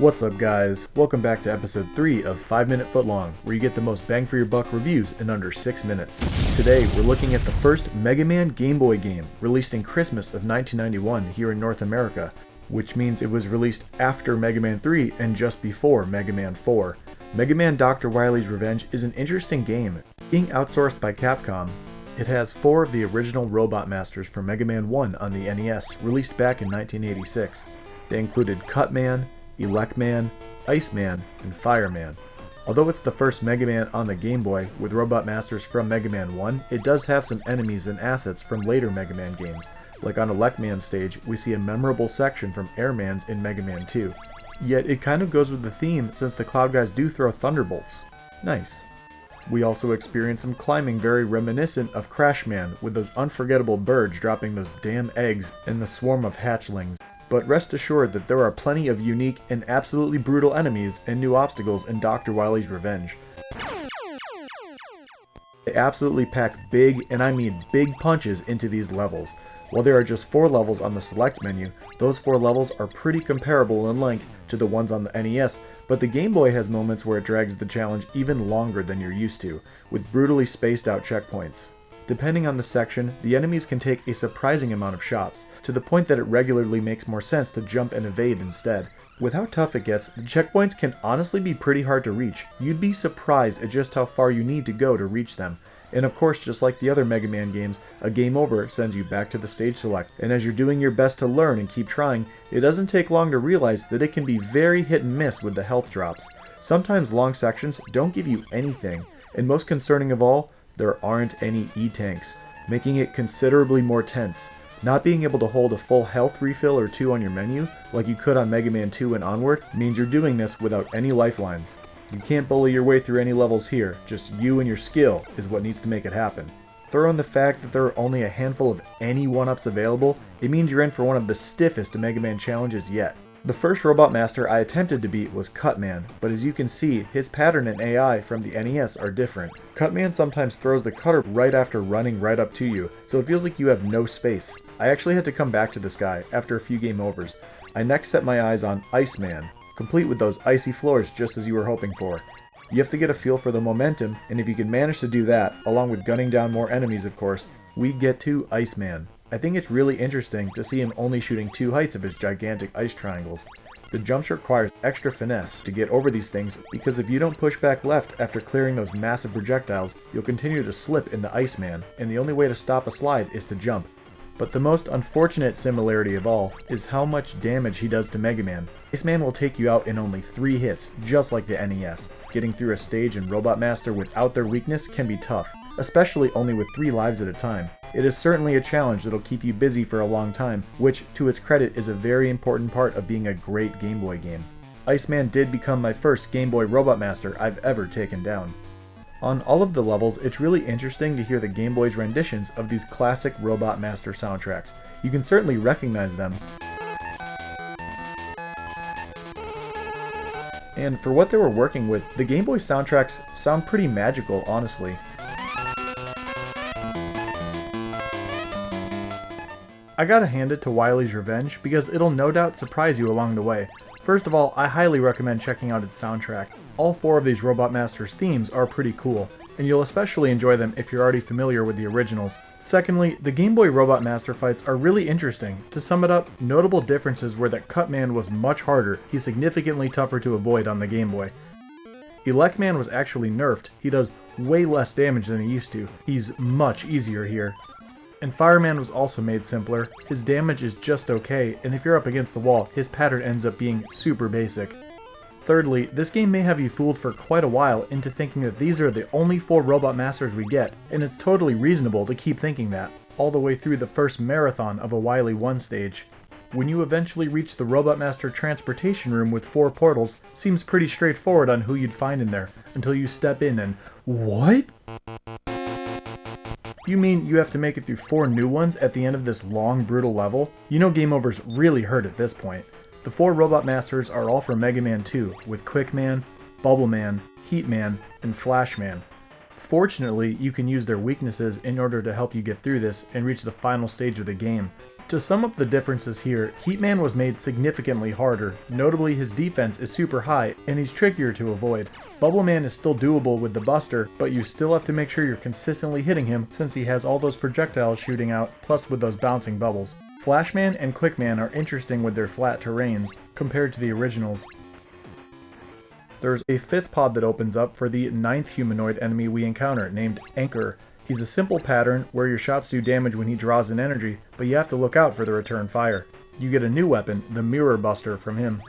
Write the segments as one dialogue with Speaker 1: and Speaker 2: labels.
Speaker 1: What's up guys, welcome back to episode 3 of 5 Minute Footlong, where you get the most bang for your buck reviews in under 6 minutes. Today we're looking at the first Mega Man Game Boy game, released in Christmas of 1991 here in North America, which means it was released after Mega Man 3 and just before Mega Man 4. Mega Man Dr. Wily's Revenge is an interesting game. Being outsourced by Capcom, it has 4 of the original Robot Masters from Mega Man 1 on the NES, released back in 1986. They included Cutman, Elecman, Iceman, and Fireman. Although it's the first Mega Man on the Game Boy with Robot Masters from Mega Man 1, it does have some enemies and assets from later Mega Man games. Like on Elecman's stage, we see a memorable section from Airman's in Mega Man 2. Yet it kind of goes with the theme since the Cloud Guys do throw thunderbolts. Nice. We also experience some climbing very reminiscent of Crashman, with those unforgettable birds dropping those damn eggs and the swarm of hatchlings. But rest assured that there are plenty of unique and absolutely brutal enemies and new obstacles in Dr. Wily's Revenge. They absolutely pack big, and I mean big punches into these levels. While there are just 4 levels on the select menu, those 4 levels are pretty comparable in length to the ones on the NES, but the Game Boy has moments where it drags the challenge even longer than you're used to, with brutally spaced out checkpoints. Depending on the section, the enemies can take a surprising amount of shots, to the point that it regularly makes more sense to jump and evade instead. With how tough it gets, the checkpoints can honestly be pretty hard to reach. You'd be surprised at just how far you need to go to reach them. And of course, just like the other Mega Man games, a game over sends you back to the stage select, and as you're doing your best to learn and keep trying, it doesn't take long to realize that it can be very hit and miss with the health drops. Sometimes long sections don't give you anything, and most concerning of all, there aren't any E-tanks, making it considerably more tense. Not being able to hold a full health refill or 2 on your menu, like you could on Mega Man 2 and onward, means you're doing this without any lifelines. You can't bully your way through any levels here, just you and your skill is what needs to make it happen. Throw in the fact that there are only a handful of any 1-ups available, it means you're in for one of the stiffest Mega Man challenges yet. The first Robot Master I attempted to beat was Cutman, but as you can see, his pattern and AI from the NES are different. Cutman sometimes throws the cutter right after running right up to you, so it feels like you have no space. I actually had to come back to this guy after a few game overs. I next set my eyes on Iceman, complete with those icy floors just as you were hoping for. You have to get a feel for the momentum, and if you can manage to do that, along with gunning down more enemies of course, we get to Iceman. I think it's really interesting to see him only shooting 2 heights of his gigantic ice triangles. The jumps requires extra finesse to get over these things, because if you don't push back left after clearing those massive projectiles, you'll continue to slip in the Iceman, and the only way to stop a slide is to jump. But the most unfortunate similarity of all is how much damage he does to Mega Man. Iceman will take you out in only 3 hits, just like the NES. Getting through a stage in Robot Master without their weakness can be tough, especially only with 3 lives at a time. It is certainly a challenge that'll keep you busy for a long time, which, to its credit, is a very important part of being a great Game Boy game. Iceman did become my first Game Boy Robot Master I've ever taken down. On all of the levels, it's really interesting to hear the Game Boy's renditions of these classic Robot Master soundtracks. You can certainly recognize them. And for what they were working with, the Game Boy soundtracks sound pretty magical, honestly. I gotta hand it to Wily's Revenge because it'll no doubt surprise you along the way. First of all, I highly recommend checking out its soundtrack. All 4 of these Robot Masters themes are pretty cool, and you'll especially enjoy them if you're already familiar with the originals. Secondly, the Game Boy Robot Master fights are really interesting. To sum it up, notable differences were that Cutman was much harder, he's significantly tougher to avoid on the Game Boy. Elecman was actually nerfed, he does way less damage than he used to, he's much easier here. And Fireman was also made simpler, his damage is just okay, and if you're up against the wall, his pattern ends up being super basic. Thirdly, this game may have you fooled for quite a while into thinking that these are the only 4 Robot Masters we get, and it's totally reasonable to keep thinking that, all the way through the first marathon of a Wily 1 stage. When you eventually reach the Robot Master transportation room with 4 portals, seems pretty straightforward on who you'd find in there, until you step in and, what? You mean you have to make it through 4 new ones at the end of this long, brutal level? You know game overs really hurt at this point. The 4 Robot Masters are all from Mega Man 2, with Quickman, Bubbleman, Heatman, and Flashman. Fortunately, you can use their weaknesses in order to help you get through this and reach the final stage of the game. To sum up the differences here, Heatman was made significantly harder, notably his defense is super high and he's trickier to avoid. Bubbleman is still doable with the Buster, but you still have to make sure you're consistently hitting him since he has all those projectiles shooting out, plus with those bouncing bubbles. Flashman and Quickman are interesting with their flat terrains, compared to the originals. There's a 5th pod that opens up for the 9th humanoid enemy we encounter, named Anchor. He's a simple pattern where your shots do damage when he draws an energy, but you have to look out for the return fire. You get a new weapon, the Mirror Buster, from him.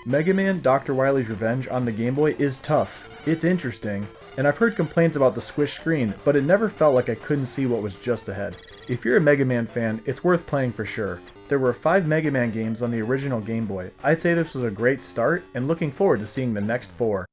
Speaker 1: Mega Man Dr. Wily's Revenge on the Game Boy is tough. It's interesting, and I've heard complaints about the squish screen, but it never felt like I couldn't see what was just ahead. If you're a Mega Man fan, it's worth playing for sure. There were 5 Mega Man games on the original Game Boy. I'd say this was a great start, and looking forward to seeing the next 4.